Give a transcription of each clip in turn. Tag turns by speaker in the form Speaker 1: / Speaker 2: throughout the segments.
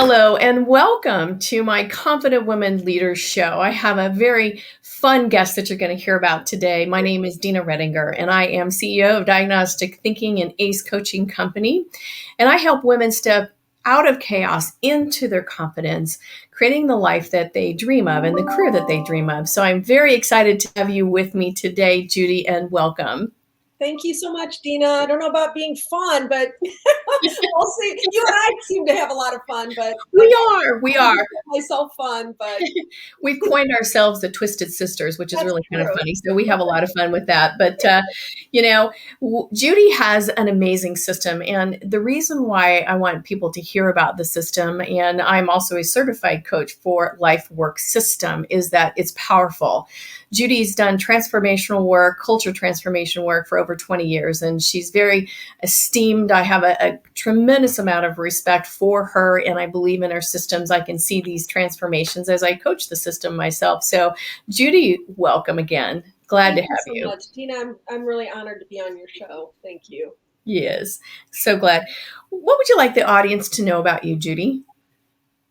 Speaker 1: Hello and welcome to my Confident Women Leaders Show. I have a very fun guest that you're going to hear about today. My name is Dina Redinger, and I am CEO of Diagnostic Thinking and ACE Coaching Company. And I help women step out of chaos into their confidence, creating the life that they dream of and the career that they dream of. So I'm very excited to have you with me today, Judy, and welcome.
Speaker 2: Thank you so much, Dina. I don't know about being fun, but we'll see. You and I seem to have a lot of fun, but
Speaker 1: We
Speaker 2: I
Speaker 1: are.
Speaker 2: consider myself fun, but
Speaker 1: We've coined ourselves the Twisted Sisters, which is
Speaker 2: that's
Speaker 1: really kind of
Speaker 2: true.
Speaker 1: funny. So we have a lot of fun with that. But, you know, Judy has an amazing system. And the reason why I want people to hear about the system, and I'm also a certified coach for Lifework System, is that it's powerful. Judy's done transformational work, culture transformation work for over 20 years, and she's very esteemed. I have a tremendous amount of respect for her, and I believe in her systems. I can see these transformations as I coach the system myself. So, Judy, welcome again. Glad to
Speaker 2: Thank you
Speaker 1: have
Speaker 2: so
Speaker 1: you.
Speaker 2: much, Dina. I'm really honored to be on your show. Thank you.
Speaker 1: Yes, so glad. What would you like the audience to know about you, Judy?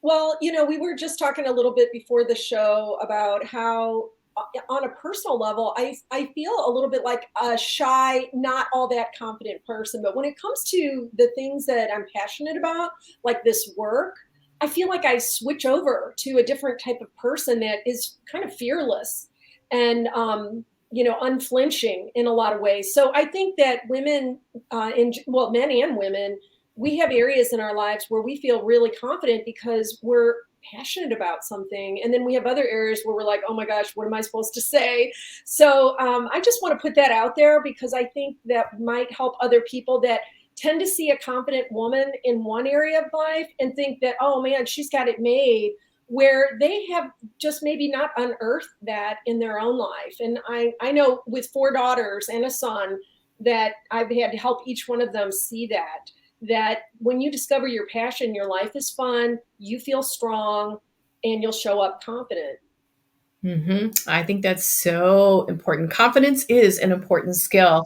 Speaker 2: Well, we were just talking a little bit before the show about how, on a personal level, I feel a little bit like a shy, not all that confident person. But when it comes to the things that I'm passionate about, like this work, I feel like I switch over to a different type of person that is kind of fearless and, unflinching in a lot of ways. So I think that women, men and women, we have areas in our lives where we feel really confident because we're passionate about something. And then we have other areas where we're like, oh my gosh, what am I supposed to say? So I just want to put that out there because I think that might help other people that tend to see a confident woman in one area of life and think that, oh man, she's got it made, where they have just maybe not unearthed that in their own life. And I know with 4 daughters and a son that I've had to help each one of them see that when you discover your passion, your life is fun, you feel strong, and you'll show up confident.
Speaker 1: I think that's so important. Confidence is an important skill.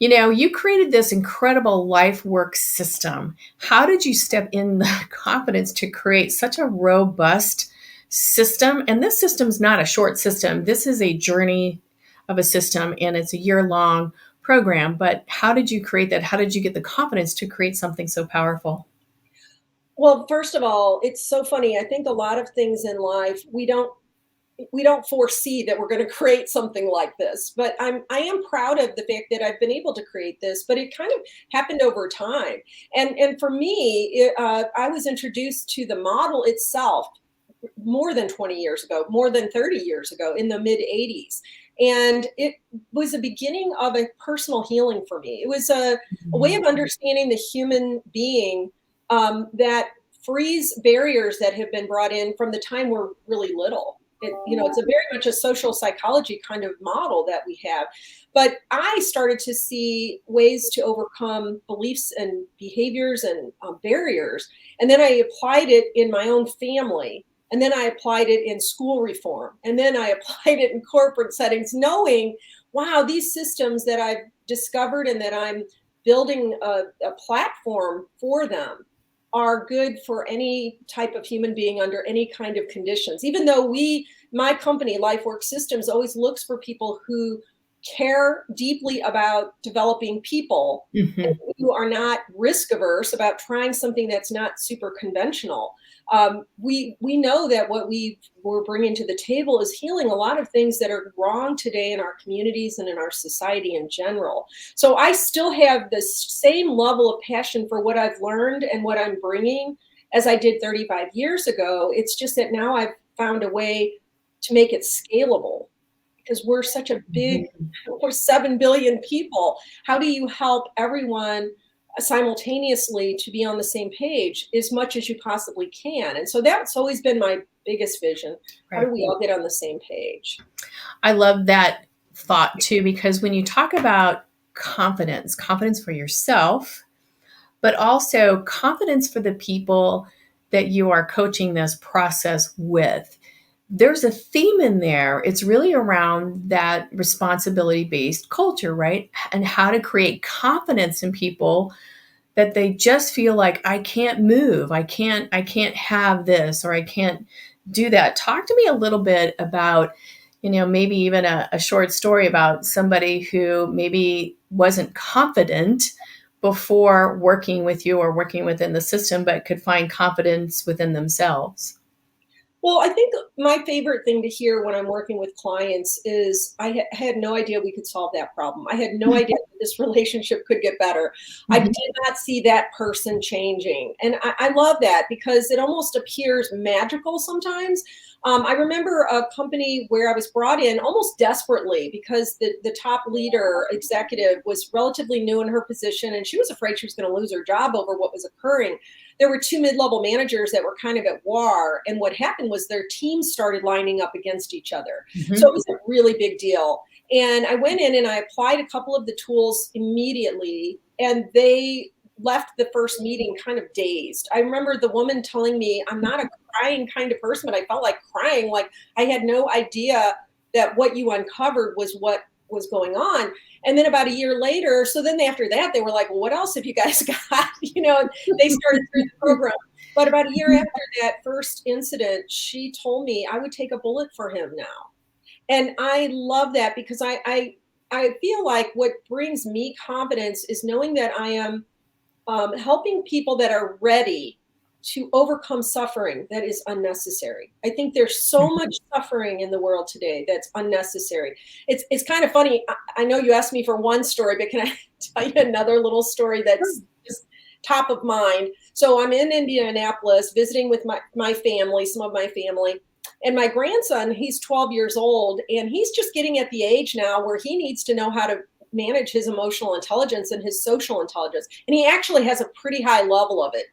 Speaker 1: You know, you created this incredible life work system. How did you step in the confidence to create such a robust system? And this system's not a short system. This is a journey of a system and it's a year-long program. But how did you create that? How did you get the confidence to create something so powerful?
Speaker 2: Well, first of all, it's so funny. I think a lot of things in life we don't foresee that we're going to create something like this, but I am proud of the fact that I've been able to create this, but it kind of happened over time. And for me, I was introduced to the model itself more than 20 years ago, more than 30 years ago, in the mid 80s. And it was a beginning of a personal healing for me. It was a way of understanding the human being, that frees barriers that have been brought in from the time we're really little. It's a very much a social psychology kind of model that we have. But I started to see ways to overcome beliefs and behaviors and barriers. And then I applied it in my own family. And then I applied it in school reform. And then I applied it in corporate settings, knowing, wow, these systems that I've discovered and that I'm building a platform for them are good for any type of human being under any kind of conditions. Even though my company, Lifework Systems, always looks for people who care deeply about developing people and
Speaker 1: Mhm.
Speaker 2: who are not risk averse about trying something that's not super conventional. We know that what we're bringing to the table is healing a lot of things that are wrong today in our communities and in our society in general. So I still have the same level of passion for what I've learned and what I'm bringing as I did 35 years ago. It's just that now I've found a way to make it scalable because we're such a big,
Speaker 1: Mhm.
Speaker 2: we're 7 billion people. How do you help everyone simultaneously to be on the same page as much as you possibly can? And so that's always been my biggest vision. How do
Speaker 1: Right.
Speaker 2: we all get on the same page?
Speaker 1: I love that thought too, because when you talk about confidence, confidence for yourself, but also confidence for the people that you are coaching this process with, there's a theme in there. It's really around that responsibility based culture, right? And how to create confidence in people that they just feel like I can't move, I can't have this, or I can't do that. Talk to me a little bit about, maybe even a short story about somebody who maybe wasn't confident before working with you or working within the system, but could find confidence within themselves.
Speaker 2: Well, I think my favorite thing to hear when I'm working with clients is had no idea we could solve that problem. I had no idea that this relationship could get better. I
Speaker 1: Mhm.
Speaker 2: did not see that person changing. And I love that because it almost appears magical sometimes. I remember a company where I was brought in almost desperately because the top leader executive was relatively new in her position and she was afraid she was going to lose her job over what was occurring. There were two mid-level managers that were kind of at war, and what happened was their teams started lining up against each other. So
Speaker 1: Mhm.
Speaker 2: it was a really big deal. And I went in and I applied a couple of the tools immediately, and they left the first meeting kind of dazed. I remember the woman telling me, I'm not a crying kind of person, but I felt like crying. Like I had no idea that what you uncovered was what was going on. And then about a year later, so then after that, they were like, well, what else have you guys got? They started through the program. But about a year after that first incident, she told me I would take a bullet for him now. And I love that because I feel like what brings me confidence is knowing that I am helping people that are ready to overcome suffering that is unnecessary. I think there's so much suffering in the world today that's unnecessary. It's kind of funny. I know you asked me for one story, but can I tell you another little story that's just top of mind? So I'm in Indianapolis visiting with my family, some of my family. And my grandson, he's 12 years old, and he's just getting at the age now where he needs to know how to manage his emotional intelligence and his social intelligence. And he actually has a pretty high level of it.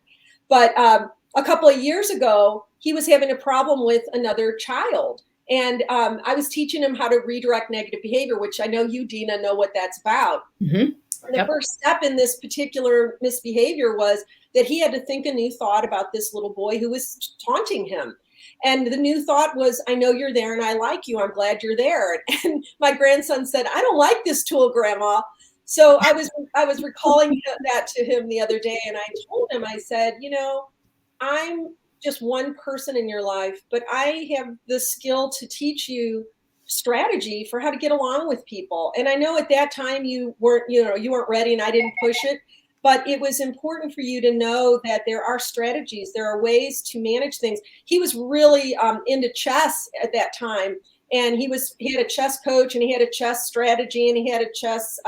Speaker 2: But a couple of years ago, he was having a problem with another child. And I was teaching him how to redirect negative behavior, which I know you, Dina, know what that's about.
Speaker 1: Mhm.
Speaker 2: And the
Speaker 1: Yep.
Speaker 2: first step in this particular misbehavior was that he had to think a new thought about this little boy who was taunting him. And the new thought was, I know you're there and I like you. I'm glad you're there. And my grandson said, I don't like this tool, Grandma. So I was recalling that to him the other day, and I told him, I said, I'm just one person in your life, but I have the skill to teach you strategy for how to get along with people. And I know at that time you weren't ready and I didn't push it, but it was important for you to know that there are strategies, there are ways to manage things. He was really into chess at that time, and he had a chess coach and he had a chess strategy and he had a chess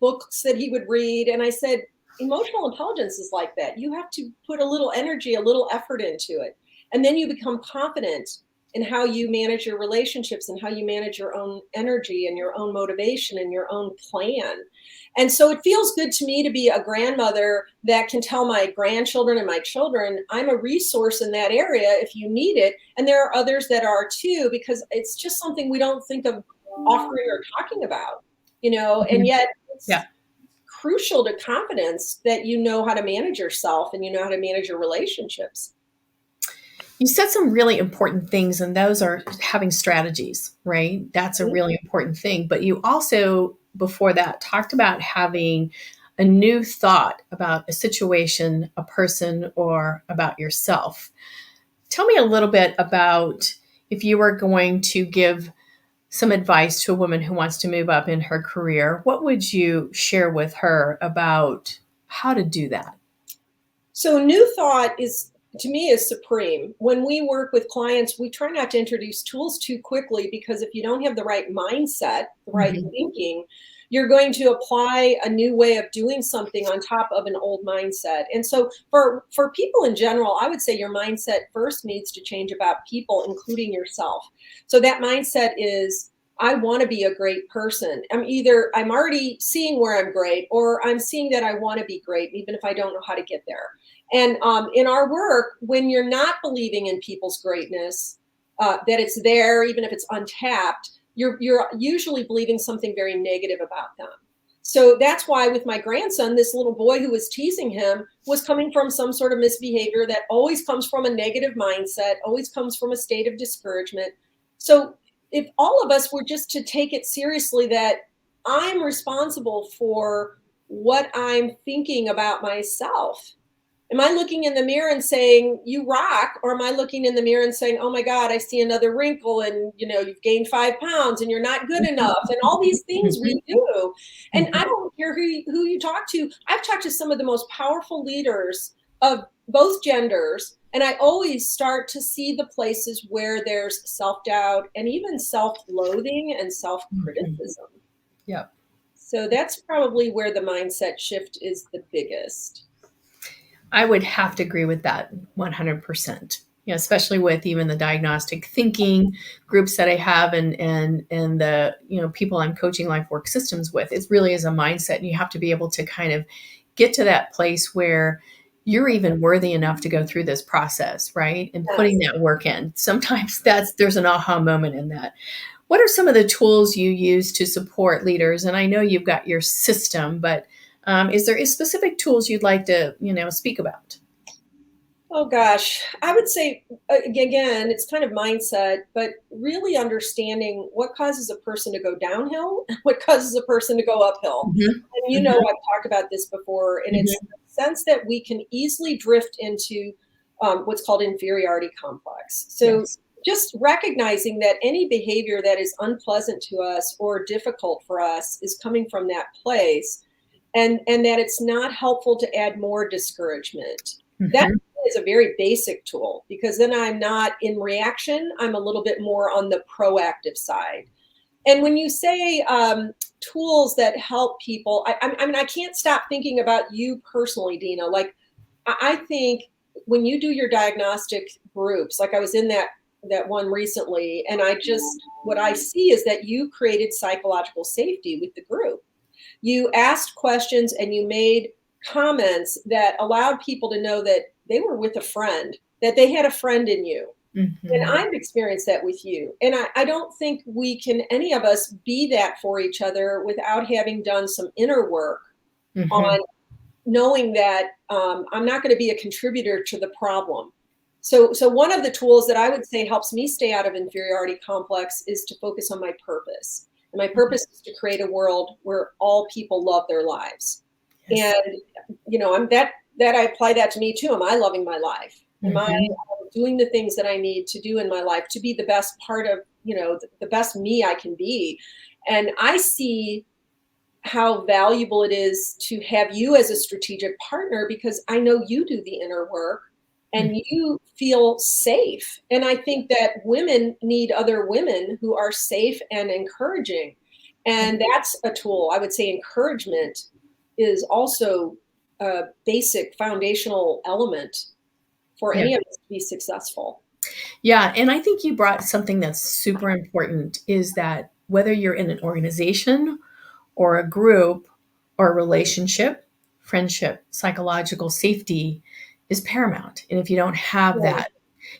Speaker 2: books that he would read. And I said, emotional intelligence is like that. You have to put a little energy, a little effort into it. And then you become confident in how you manage your relationships and how you manage your own energy and your own motivation and your own plan. And so it feels good to me to be a grandmother that can tell my grandchildren and my children, I'm a resource in that area if you need it. And there are others that are too, because it's just something we don't think of offering or talking about, and
Speaker 1: Mhm.
Speaker 2: yet it's
Speaker 1: Yeah.
Speaker 2: crucial to confidence that you know how to manage yourself and you know how to manage your relationships.
Speaker 1: You said some really important things, and those are having strategies, right? That's a really important thing. But you also, before that, talked about having a new thought about a situation, a person, or about yourself. Tell me a little bit about, if you were going to give some advice to a woman who wants to move up in her career, what would you share with her about how to do that?
Speaker 2: So new thought is, to me, is supreme. When we work with clients, we try not to introduce tools too quickly because if you don't have the right mindset, the right
Speaker 1: Mhm.
Speaker 2: thinking, you're going to apply a new way of doing something on top of an old mindset. And so for people in general, I would say your mindset first needs to change about people, including yourself. So that mindset is, I want to be a great person. I'm already seeing where I'm great, or I'm seeing that I want to be great, even if I don't know how to get there. And in our work, when you're not believing in people's greatness, that it's there, even if it's untapped, you're usually believing something very negative about them. So that's why with my grandson, this little boy who was teasing him was coming from some sort of misbehavior that always comes from a negative mindset, always comes from a state of discouragement. So if all of us were just to take it seriously that I'm responsible for what I'm thinking about myself. Am I looking in the mirror and saying, you rock? Or am I looking in the mirror and saying, oh my God, I see another wrinkle and you've gained 5 pounds and you're not good enough and all these things we do. And I don't care who you talk to. I've talked to some of the most powerful leaders of both genders. And I always start to see the places where there's self-doubt and even self-loathing and self-criticism.
Speaker 1: Yep.
Speaker 2: So that's probably where the mindset shift is the biggest.
Speaker 1: I would have to agree with that 100%. Especially with even the diagnostic thinking groups that I have and the people I'm coaching Lifework Systems with. It really is a mindset, and you have to be able to kind of get to that place where you're even worthy enough to go through this process, right? And putting
Speaker 2: Yes.
Speaker 1: that work in. Sometimes there's an aha moment in that. What are some of the tools you use to support leaders? And I know you've got your system, but is there specific tools you'd like to, speak about?
Speaker 2: Oh gosh, I would say again, it's kind of mindset, but really understanding what causes a person to go downhill, and what causes a person to go uphill.
Speaker 1: Hmm.
Speaker 2: And
Speaker 1: Hmm.
Speaker 2: I've talked about this before, and it's
Speaker 1: Hmm.
Speaker 2: the sense that we can easily drift into what's called inferiority complex. So
Speaker 1: Yes.
Speaker 2: just recognizing that any behavior that is unpleasant to us or difficult for us is coming from that place, and that it's not helpful to add more discouragement. That
Speaker 1: Hmm.
Speaker 2: is a very basic tool because then I'm not in reaction. I'm a little bit more on the proactive side. And when you say tools that help people, I mean, I can't stop thinking about you personally, Dina. Like, I think when you do your diagnostic groups, like I was in that one recently, and what I see is that you created psychological safety with the group. You asked questions and you made comments that allowed people to know that they were with a friend, that they had a friend in you. And
Speaker 1: Hmm.
Speaker 2: I've experienced that with you. And I don't think we can, any of us, be that for each other without having done some inner work
Speaker 1: Hmm.
Speaker 2: on knowing that I'm not going to be a contributor to the problem. So one of the tools that I would say helps me stay out of inferiority complex is to focus on my purpose. And my purpose is to create a world where all people love their lives. And
Speaker 1: Yes.
Speaker 2: I'm that I apply that to me too. Am I loving my life? Am I
Speaker 1: Hmm.
Speaker 2: doing the things that I need to do in my life to be the best part of, the best me I can be? And I see how valuable it is to have you as a strategic partner because I know you do the inner work and you feel safe. And I think that women need other women who are safe and encouraging. And that's a tool. I would say encouragement is also a basic foundational element for
Speaker 1: Yeah.
Speaker 2: any of us to be successful.
Speaker 1: Yeah. And I think you brought something that's super important is that whether you're in an organization or a group or a relationship, friendship, psychological safety is paramount. And if you don't have
Speaker 2: Yeah.
Speaker 1: that,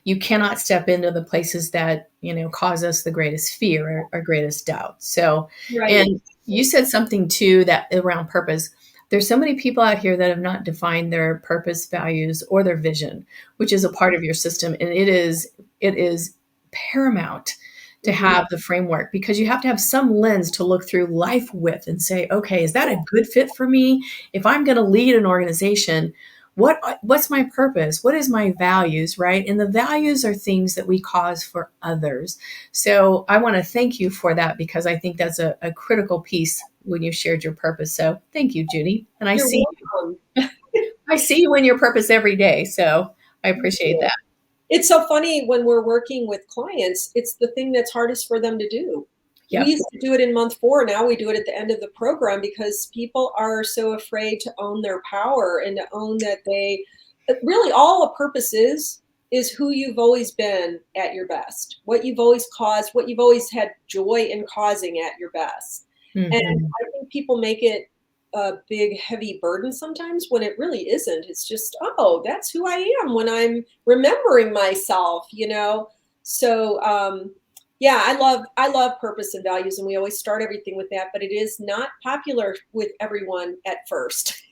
Speaker 1: you cannot step into the places that, cause us the greatest fear or greatest doubt. So,
Speaker 2: Right.
Speaker 1: and you said something too that around purpose. There's so many people out here that have not defined their purpose, values, or their vision, which is a part of your system. And it is paramount to
Speaker 2: Mhm.
Speaker 1: have the framework because you have to have some lens to look through life with and say, okay, is that a good fit for me? If I'm going to lead an organization, what's my purpose? What is my values, right? And the values are things that we cause for others. So I want to thank you for that because I think that's a critical piece when you shared your purpose. So thank you, Judy. And
Speaker 2: You're welcome.
Speaker 1: I see you in your purpose every day. So I
Speaker 2: Thank
Speaker 1: appreciate
Speaker 2: you.
Speaker 1: that.
Speaker 2: It's so funny when we're working with clients, it's the thing that's hardest for them to do. We
Speaker 1: Yep.
Speaker 2: used to do it in month 4, now we do it at the end of the program because people are so afraid to own their power and to own that really all a purpose is who you've always been at your best, what you've always caused, what you've always had joy in causing at your best. And
Speaker 1: Hmm.
Speaker 2: I think people make it a big, heavy burden sometimes when it really isn't. It's just, oh, that's who I am when I'm remembering myself. So yeah, I love purpose and values, and we always start everything with that, but it is not popular with everyone at first.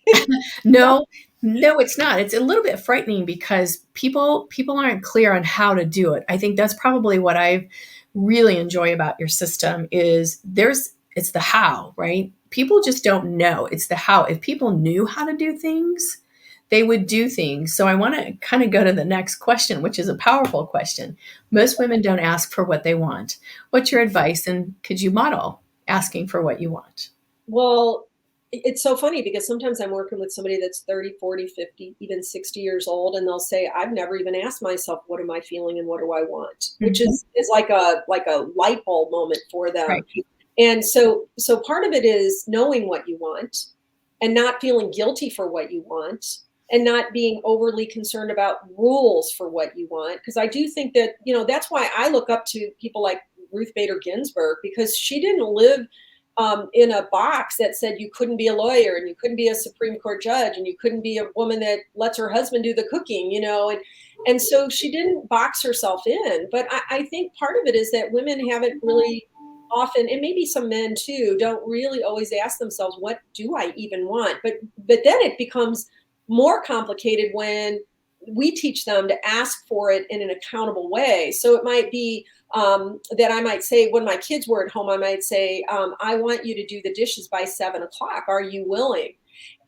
Speaker 1: No, no, it's not. It's a little bit frightening because people aren't clear on how to do it. I think that's probably what I really enjoy about your system is it's the how, right? people just don't know. It's the how. If people knew how to do things, they would do things. So I want to kind of go to the next question, which is a powerful question. Most women don't ask for what they want. What's your advice? And could you model asking for what you want?
Speaker 2: Well, it's so funny because sometimes I'm working with somebody that's 30, 40, 50, even 60 years old, and they'll say, I've never even asked myself, what am I feeling and what do I want? Which
Speaker 1: Mhm.
Speaker 2: is like a light bulb moment for them.
Speaker 1: Right.
Speaker 2: And so part of it is knowing what you want and not feeling guilty for what you want and not being overly concerned about rules for what you want. Because I do think that, that's why I look up to people like Ruth Bader Ginsburg, because she didn't live in a box that said you couldn't be a lawyer and you couldn't be a Supreme Court judge and you couldn't be a woman that lets her husband do the cooking, and so she didn't box herself in. But I think part of it is that women haven't really often, and maybe some men too, don't really always ask themselves, what do I even want? But then it becomes more complicated when we teach them to ask for it in an accountable way. So it might be that I might say, when my kids were at home, I might say, I want you to do the dishes by 7 o'clock. Are you willing?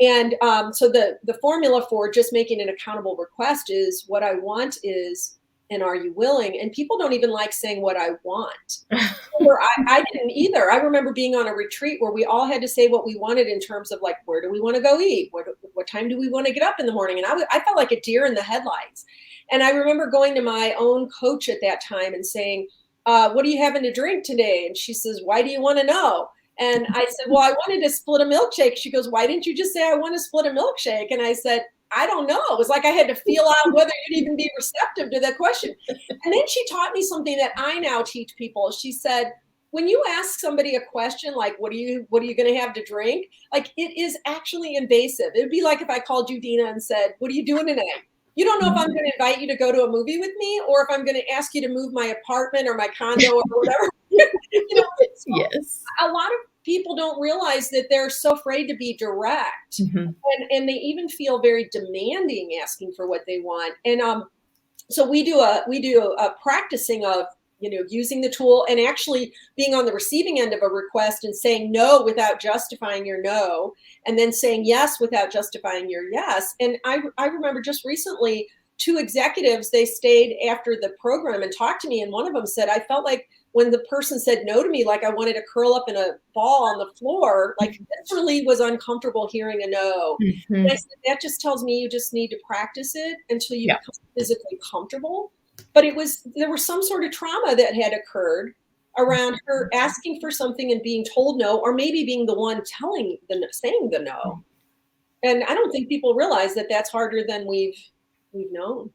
Speaker 2: And so the formula for just making an accountable request is, what I want is, and are you willing? And people don't even like saying what I want. Or I didn't either. I remember being on a retreat where we all had to say what we wanted in terms of, like, where do we want to go eat? What time do we want to get up in the morning? And I felt like a deer in the headlights. And I remember going to my own coach at that time and saying, what are you having to drink today? And she says, why do you want to know? And I said, well, I wanted to split a milkshake. She goes, why didn't you just say I want to split a milkshake? And I said, I don't know. It was like I had to feel out whether you'd even be receptive to that question. And then she taught me something that I now teach people. She said, when you ask somebody a question like, what are you going to have to drink? Like, it is actually invasive. It'd be like if I called you, Dina, and said, what are you doing tonight? You don't know if I'm going to invite you to go to a movie with me or if I'm going to ask you to move my apartment or my condo or whatever. So
Speaker 1: Yes.
Speaker 2: a lot of people don't realize that they're so afraid to be direct,
Speaker 1: Mhm.
Speaker 2: and they even feel very demanding asking for what they want. And so we do a practicing of, using the tool and actually being on the receiving end of a request and saying no without justifying your no, and then saying yes without justifying your yes. And I remember just recently, two executives, they stayed after the program and talked to me, and one of them said, I felt like when the person said no to me, like I wanted to curl up in a ball on the floor, like literally was uncomfortable hearing a no. And I
Speaker 1: Mhm.
Speaker 2: said, that just tells me you just need to practice it until you
Speaker 1: Yeah.
Speaker 2: become physically comfortable. But there was some sort of trauma that had occurred around her asking for something and being told no, or maybe being the one saying the no. And I don't think people realize that that's harder than we've known.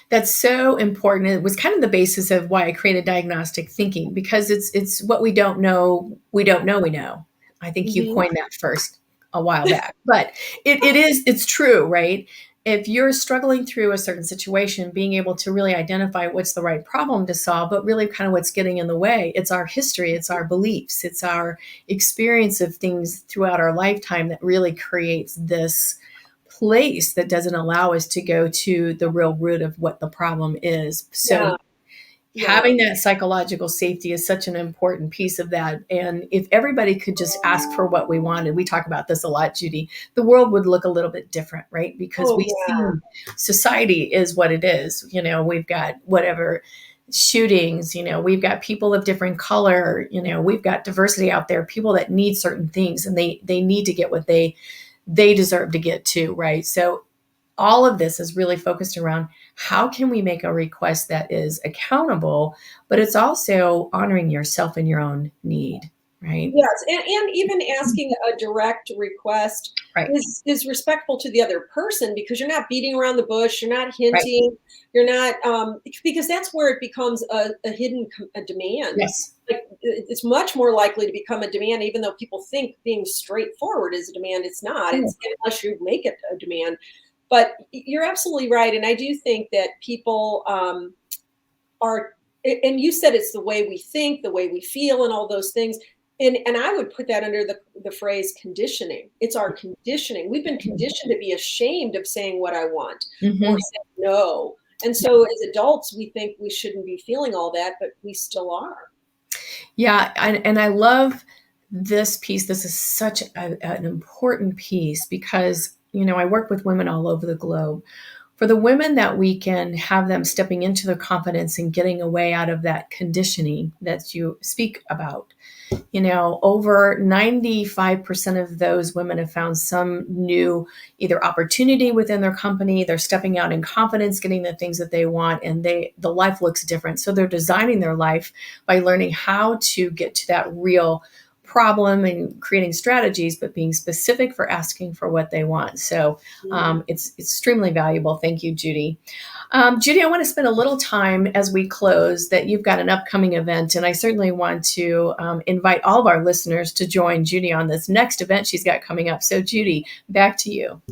Speaker 1: That's so important. It was kind of the basis of why I created diagnostic thinking, because it's what we don't know, we don't know we know. I think you
Speaker 2: Hmm.
Speaker 1: coined that first a while back. But it's true, right? If you're struggling through a certain situation, being able to really identify what's the right problem to solve, but really kind of what's getting in the way, it's our history, it's our beliefs, it's our experience of things throughout our lifetime that really creates this place that doesn't allow us to go to the real root of what the problem is. So
Speaker 2: Yeah, yeah.
Speaker 1: having that psychological safety is such an important piece of that. And if everybody could just ask for what we wanted, we talk about this a lot, Judy, the world would look a little bit different, right? Because
Speaker 2: Oh,
Speaker 1: we see society is what it is. We've got whatever shootings, we've got people of different color, we've got diversity out there, people that need certain things, and they need to get what they deserve to get to, right? So all of this is really focused around how can we make a request that is accountable, but it's also honoring yourself and your own need, right?
Speaker 2: Yes, and even asking a direct request
Speaker 1: Right,
Speaker 2: is respectful to the other person, because you're not beating around the bush, you're not
Speaker 1: right.
Speaker 2: hinting, you're not, because that's where it becomes a hidden a demand.
Speaker 1: Yes.
Speaker 2: Like, it's much more likely to become a demand, even though people think being straightforward is a demand. It's not.
Speaker 1: Oh,
Speaker 2: It's unless you make it a demand. But you're absolutely right, and I do think that people are, and you said it's the way we think, the way we feel, and all those things. And I would put that under the phrase conditioning. It's our conditioning. We've been conditioned to be ashamed of saying what I want or
Speaker 1: mhm.
Speaker 2: saying no. And so as adults, we think we shouldn't be feeling all that, but we still are.
Speaker 1: Yeah, and I love this is such an important piece because, I work with women all over the globe. For the women that we can have them stepping into their confidence and getting away out of that conditioning that you speak about, over 95% of those women have found some new either opportunity within their company. They're stepping out in confidence, getting the things that they want, and the life looks different. So they're designing their life by learning how to get to that real problem and creating strategies, but being specific for asking for what they want. So it's extremely valuable. Thank you, Judy. Judy, I want to spend a little time as we close that you've got an upcoming event, and I certainly want to invite all of our listeners to join Judy on this next event she's got coming up. So, Judy, back to you.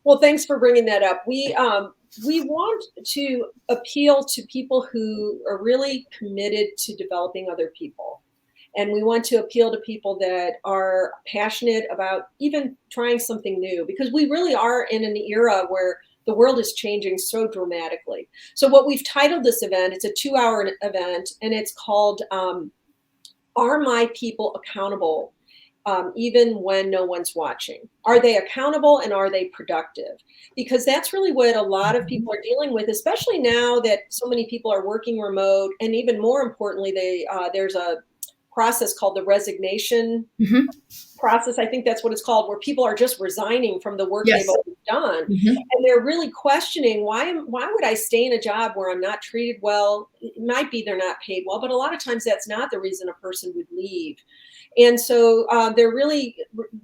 Speaker 2: Well, thanks for bringing that up. We want to appeal to people who are really committed to developing other people. And we want to appeal to people that are passionate about even trying something new, because we really are in an era where the world is changing so dramatically. So what we've titled this event, it's a 2-hour event, and it's called Are My People Accountable? Even when no one's watching? Are they accountable and are they productive? Because that's really what a lot of people are dealing with, especially now that so many people are working remote. And even more importantly, there's a process called the resignation process. I think that's what it's called, where people are just resigning from the work they've always done. And they're really questioning, why would I stay in a job where I'm not treated well? It might be they're not paid well, but a lot of times that's not the reason a person would leave. And so they're really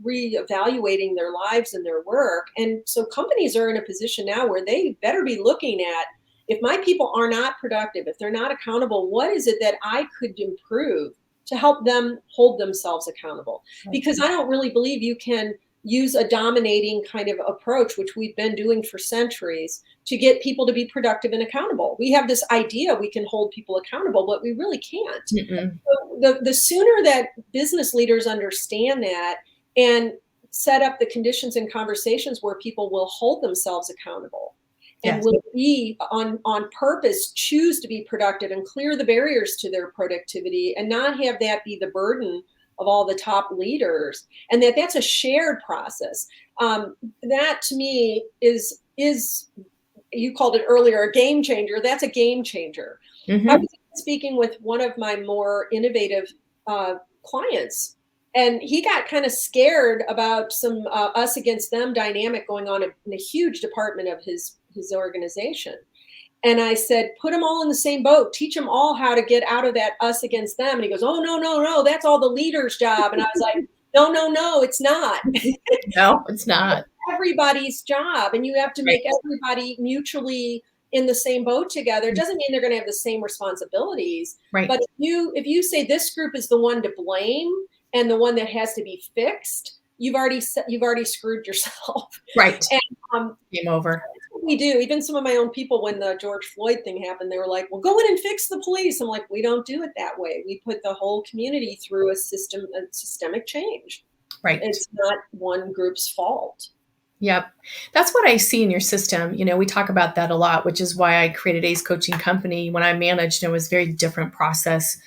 Speaker 2: reevaluating their lives and their work. And so companies are in a position now where they better be looking at, if my people are not productive, if they're not accountable, what is it that I could improve to help them hold themselves accountable? Because I don't really believe you can use a dominating kind of approach, which we've been doing for centuries, to get people to be productive and accountable. We have this idea we can hold people accountable, but we really can't. So the sooner that business leaders understand that and set up the conditions and conversations where people will hold themselves accountable and will be on purpose, choose to be productive and clear the barriers to their productivity and not have that be the burden of all the top leaders, and that's a shared process. That to me is, you called it earlier, a game changer. That's a game changer. I was speaking with one of my more innovative clients, and he got kind of scared about some us against them dynamic going on in a huge department of his organization. And I said, put them all in the same boat, teach them all how to get out of that us against them. And he goes, oh, no, that's all the leader's job. And I was like, no, it's not.
Speaker 1: No, it's not.
Speaker 2: It's everybody's job. And you have to make everybody mutually in the same boat together. It doesn't mean they're going to have the same responsibilities. But if you say this group is the one to blame and the one that has to be fixed, you've already screwed yourself. And
Speaker 1: game over.
Speaker 2: We do. Even some of my own people, when the George Floyd thing happened, they were like, well, go in and fix the police. I'm like, we don't do it that way. We put the whole community through a systemic change. It's not one group's fault.
Speaker 1: Yep. That's what I see in your system. We talk about that a lot, which is why I created Ace Coaching Company. When I managed, it was a very different process,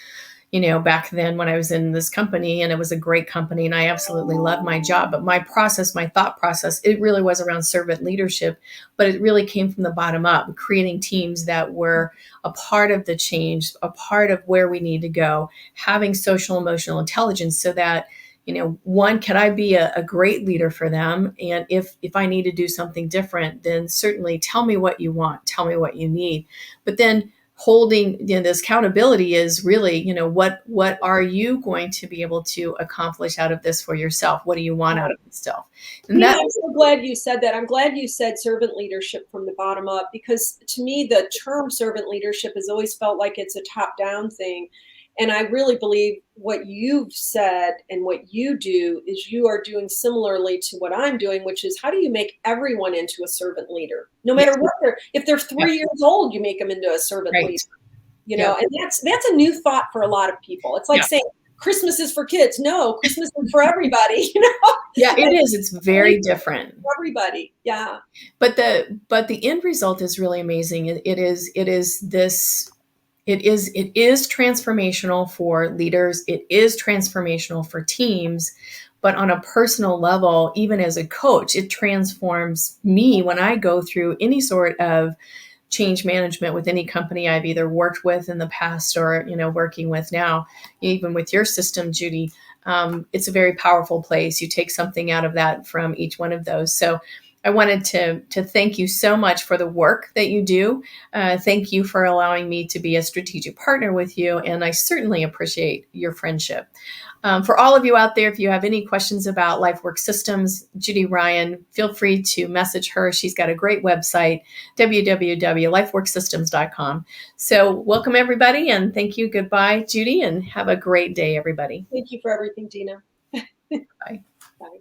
Speaker 1: back then when I was in this company, and it was a great company and I absolutely loved my job. But my thought process, it really was around servant leadership, but it really came from the bottom up, creating teams that were a part of the change, a part of where we need to go, having social emotional intelligence so that, one, can I be a great leader for them? And if I need to do something different, then certainly tell me what you want, tell me what you need. But then holding, this accountability is really, what are you going to be able to accomplish out of this for yourself? What do you want out of yourself? And
Speaker 2: I'm so glad you said that. I'm glad you said servant leadership from the bottom up, because to me, the term servant leadership has always felt like it's a top-down thing. And I really believe what you've said and what you do is you are doing similarly to what I'm doing, which is, how do you make everyone into a servant leader? No matter what if they're 3 years old, you make them into a servant leader. And that's a new thought for a lot of people. It's like saying Christmas is for kids. No, Christmas is for everybody,
Speaker 1: Yeah, it is. It's very different.
Speaker 2: For everybody. Yeah.
Speaker 1: But the end result is really amazing. It is this It is transformational for leaders. It is transformational for teams. But on a personal level, even as a coach, it transforms me when I go through any sort of change management with any company I've either worked with in the past or working with now. Even with your system, Judy, it's a very powerful place. You take something out of that from each one of those. So I wanted to thank you so much for the work that you do. Thank you for allowing me to be a strategic partner with you, and I certainly appreciate your friendship. For all of you out there, if you have any questions about Lifework Systems, Judy Ryan, feel free to message her. She's got a great website, www.lifeworksystems.com. So welcome, everybody, and thank you. Goodbye, Judy, and have a great day, everybody.
Speaker 2: Thank you for everything, Dina.
Speaker 1: Bye.
Speaker 2: Bye.